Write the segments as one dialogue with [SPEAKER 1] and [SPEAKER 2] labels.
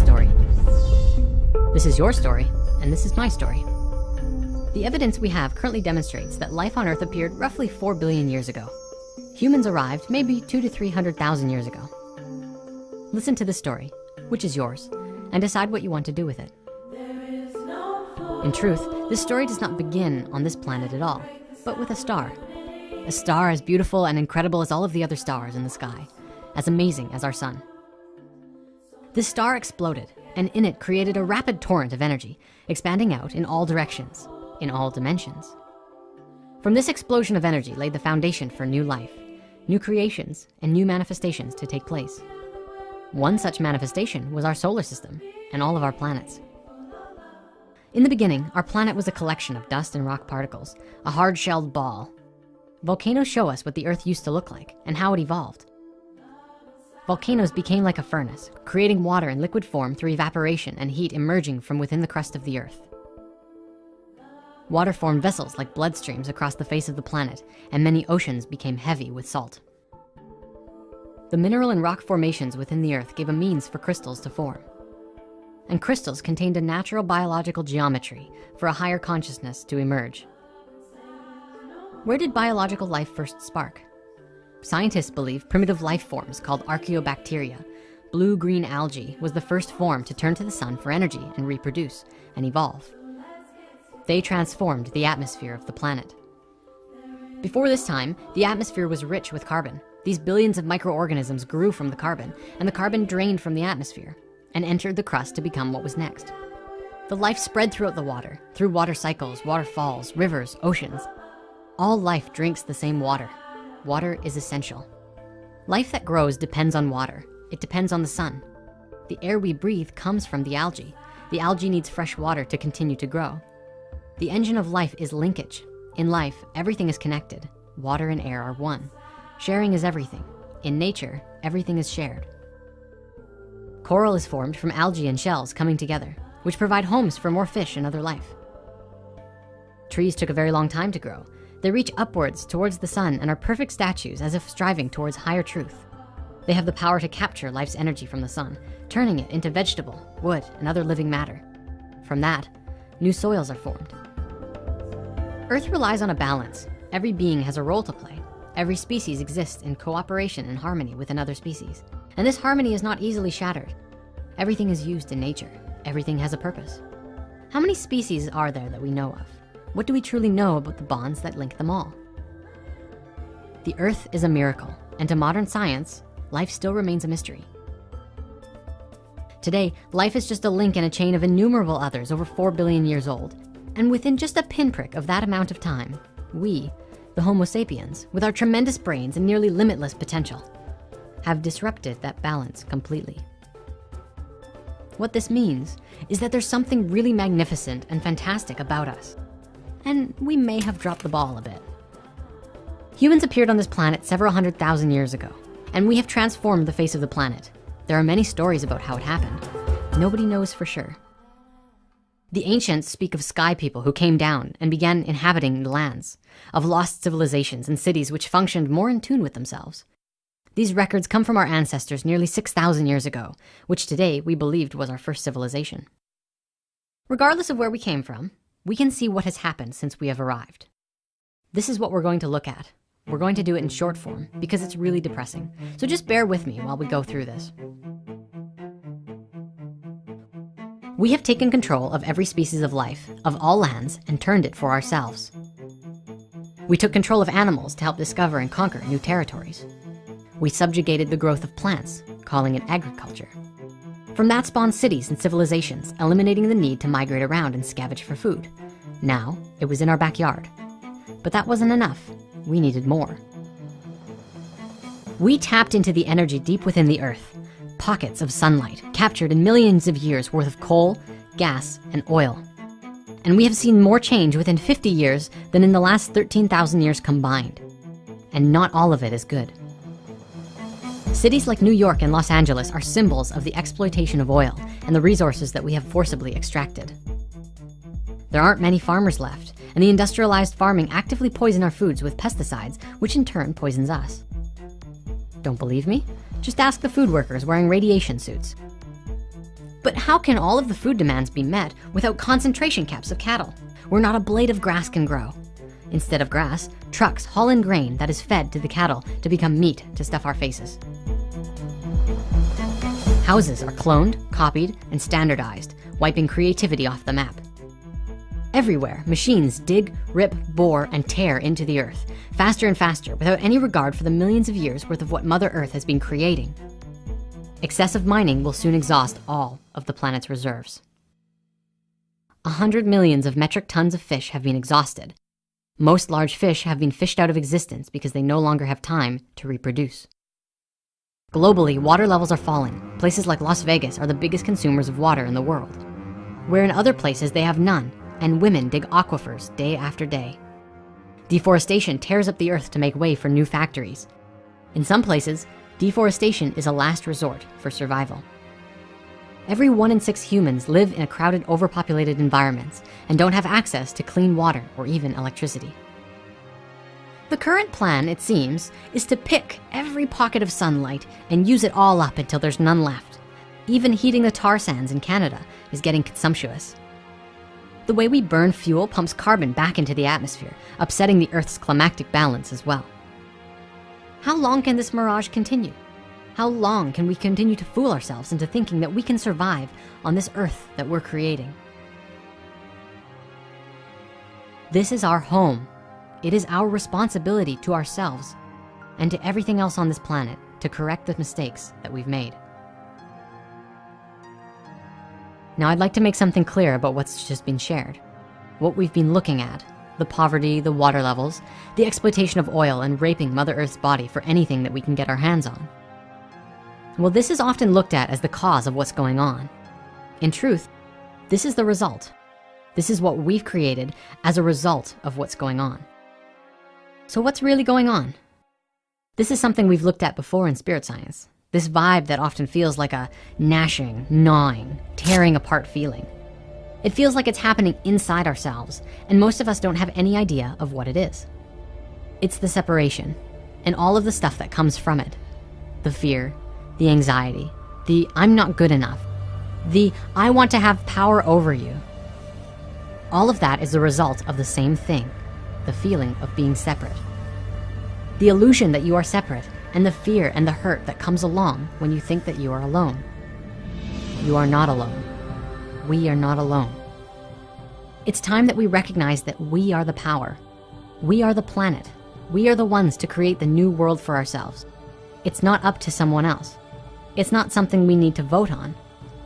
[SPEAKER 1] story. This is your story, and this is my story. The evidence we have currently demonstrates that life on Earth appeared roughly 4 billion years ago. Humans arrived maybe 200 to 300,000 years ago. Listen to this story, which is yours, and decide what you want to do with it. In truth, this story does not begin on this planet at all, but with a star. A star as beautiful and incredible as all of the other stars in the sky, as amazing as our sun. This star exploded, and in it created a rapid torrent of energy, expanding out in all directions, in all dimensions. From this explosion of energy laid the foundation for new life, new creations, and new manifestations to take place. One such manifestation was our solar system and all of our planets. In the beginning, our planet was a collection of dust and rock particles, a hard-shelled ball. Volcanoes show us what the Earth used to look like and how it evolved. Volcanoes became like a furnace, creating water in liquid form through evaporation and heat emerging from within the crust of the Earth. Water formed vessels like bloodstreams across the face of the planet, and many oceans became heavy with salt. The mineral and rock formations within the Earth gave a means for crystals to form. And crystals contained a natural biological geometry for a higher consciousness to emerge. Where did biological life first spark? Scientists believe primitive life forms called archaeobacteria, blue-green algae, was the first form to turn to the sun for energy and reproduce and evolve. They transformed the atmosphere of the planet. Before this time, the atmosphere was rich with carbon. These billions of microorganisms grew from the carbon, and the carbon drained from the atmosphere and entered the crust to become what was next. The life spread throughout the water, through water cycles, waterfalls, rivers, oceans. All life drinks the same water. Water is essential. Life that grows depends on water. It depends on the sun. The air we breathe comes from the algae. The algae needs fresh water to continue to grow. The engine of life is linkage. In life, everything is connected. Water and air are one. Sharing is everything. In nature, everything is shared. Coral is formed from algae and shells coming together, which provide homes for more fish and other life. Trees took a very long time to grow. They reach upwards towards the sun and are perfect statues, as if striving towards higher truth. They have the power to capture life's energy from the sun, turning it into vegetable, wood, and other living matter. From that, new soils are formed. Earth relies on a balance. Every being has a role to play. Every species exists in cooperation and harmony with another species. And this harmony is not easily shattered. Everything is used in nature. Everything has a purpose. How many species are there that we know of? What do we truly know about the bonds that link them all? The Earth is a miracle, and to modern science, life still remains a mystery. Today, life is just a link in a chain of innumerable others over 4 billion years old. And within just a pinprick of that amount of time, we, the Homo sapiens, with our tremendous brains and nearly limitless potential, have disrupted that balance completely. What this means is that there's something really magnificent and fantastic about us. And we may have dropped the ball a bit. Humans appeared on this planet several 100,000 years ago, and we have transformed the face of the planet. There are many stories about how it happened. Nobody knows for sure. The ancients speak of sky people who came down and began inhabiting the lands, of lost civilizations and cities which functioned more in tune with themselves. These records come from our ancestors nearly 6,000 years ago, which today we believed was our first civilization. Regardless of where we came from, we can see what has happened since we have arrived. This is what we're going to look at. We're going to do it in short form because it's really depressing. So just bear with me while we go through this. We have taken control of every species of life, of all lands, and turned it for ourselves. We took control of animals to help discover and conquer new territories. We subjugated the growth of plants, calling it agriculture. From that spawned cities and civilizations, eliminating the need to migrate around and scavenge for food. Now, it was in our backyard. But that wasn't enough. We needed more. We tapped into the energy deep within the earth, pockets of sunlight captured in millions of years worth of coal, gas, and oil. And we have seen more change within 50 years than in the last 13,000 years combined. And not all of it is good. Cities like New York and Los Angeles are symbols of the exploitation of oil and the resources that we have forcibly extracted. There aren't many farmers left, and the industrialized farming actively poison our foods with pesticides, which in turn poisons us. Don't believe me? Just ask the food workers wearing radiation suits. But how can all of the food demands be met without concentration camps of cattle, where not a blade of grass can grow? Instead of grass, trucks haul in grain that is fed to the cattle to become meat to stuff our faces. Houses are cloned, copied, and standardized, wiping creativity off the map. Everywhere, machines dig, rip, bore, and tear into the earth, faster and faster, without any regard for the millions of years worth of what Mother Earth has been creating. Excessive mining will soon exhaust all of the planet's reserves. 100 millions of metric tons of fish have been exhausted. Most large fish have been fished out of existence because they no longer have time to reproduce. Globally, water levels are falling. Places like Las Vegas are the biggest consumers of water in the world, where in other places they have none, and women dig aquifers day after day. Deforestation tears up the earth to make way for new factories. In some places, deforestation is a last resort for survival. Every 1 in 6 humans live in a crowded, overpopulated environments and don't have access to clean water or even electricity. The current plan, it seems, is to pick every pocket of sunlight and use it all up until there's none left. Even heating the tar sands in Canada is getting consumptuous. The way we burn fuel pumps carbon back into the atmosphere, upsetting the Earth's climactic balance as well. How long can this mirage continue? How long can we continue to fool ourselves into thinking that we can survive on this Earth that we're creating? This is our home. It is our responsibility to ourselves and to everything else on this planet to correct the mistakes that we've made. Now, I'd like to make something clear about what's just been shared. What we've been looking at, the poverty, the water levels, the exploitation of oil, and raping Mother Earth's body for anything that we can get our hands on. Well, this is often looked at as the cause of what's going on. In truth, this is the result. This is what we've created as a result of what's going on. So what's really going on? This is something we've looked at before in spirit science. This vibe that often feels like a gnashing, gnawing, tearing apart feeling. It feels like it's happening inside ourselves, and most of us don't have any idea of what it is. It's the separation and all of the stuff that comes from it. The fear, the anxiety, the I'm not good enough, the I want to have power over you. All of that is the result of the same thing, the feeling of being separate. The illusion that you are separate, and the fear and the hurt that comes along when you think that you are alone. You are not alone. We are not alone. It's time that we recognize that we are the power. We are the planet. We are the ones to create the new world for ourselves. It's not up to someone else. It's not something we need to vote on.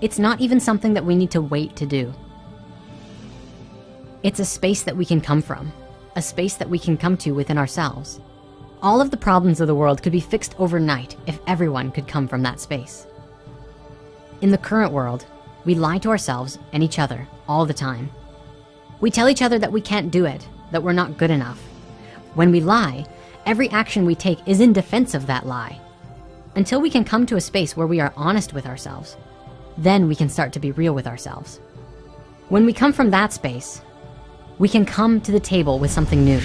[SPEAKER 1] It's not even something that we need to wait to do. It's a space that we can come from, a space that we can come to within ourselves. All of the problems of the world could be fixed overnight if everyone could come from that space. In the current world, we lie to ourselves and each other all the time. We tell each other that we can't do it, that we're not good enough. When we lie, every action we take is in defense of that lie. Until we can come to a space where we are honest with ourselves, then we can start to be real with ourselves. When we come from that space, we can come to the table with something new.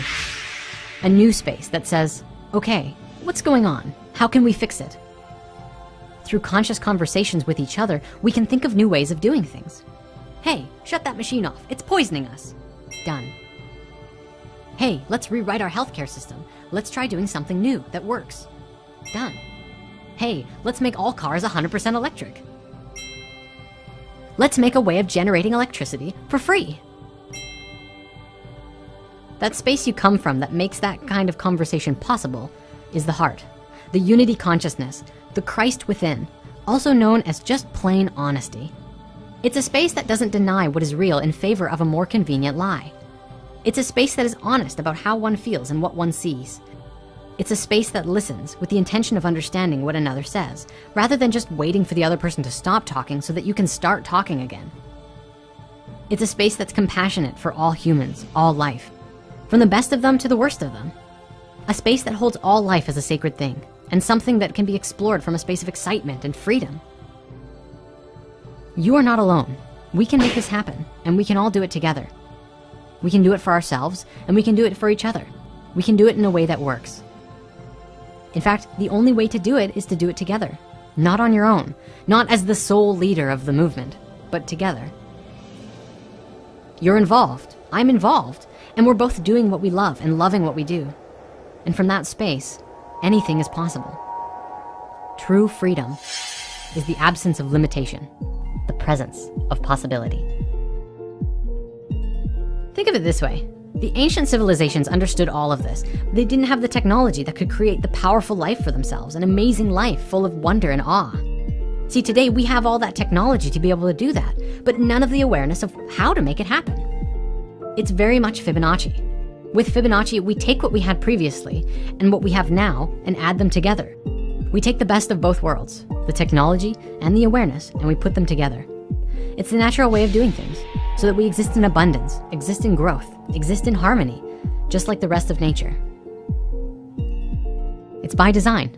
[SPEAKER 1] A new space that says, okay, what's going on? How can we fix it? Through conscious conversations with each other, we can think of new ways of doing things. Hey, shut that machine off. It's poisoning us. Done. Hey, let's rewrite our healthcare system. Let's try doing something new that works. Done. Hey, let's make all cars 100% electric. Let's make a way of generating electricity for free. That space you come from that makes that kind of conversation possible is the heart, the unity consciousness, the Christ within, also known as just plain honesty. It's a space that doesn't deny what is real in favor of a more convenient lie. It's a space that is honest about how one feels and what one sees. It's a space that listens with the intention of understanding what another says, rather than just waiting for the other person to stop talking so that you can start talking again. It's a space that's compassionate for all humans, all life, from the best of them to the worst of them. A space that holds all life as a sacred thing, and something that can be explored from a space of excitement and freedom. You are not alone. We can make this happen, and we can all do it together. We can do it for ourselves, and we can do it for each other. We can do it in a way that works. In fact, the only way to do it is to do it together, not on your own, not as the sole leader of the movement, but together. You're involved, I'm involved, and we're both doing what we love and loving what we do. And from that space, anything is possible. True freedom is the absence of limitation, the presence of possibility. Think of it this way. The ancient civilizations understood all of this. They didn't have the technology that could create the powerful life for themselves, an amazing life full of wonder and awe. See, today we have all that technology to be able to do that, but none of the awareness of how to make it happen. It's very much Fibonacci. With Fibonacci, we take what we had previously and what we have now and add them together. We take the best of both worlds, the technology and the awareness, and we put them together. It's the natural way of doing things, so that we exist in abundance, exist in growth, exist in harmony, just like the rest of nature. It's by design.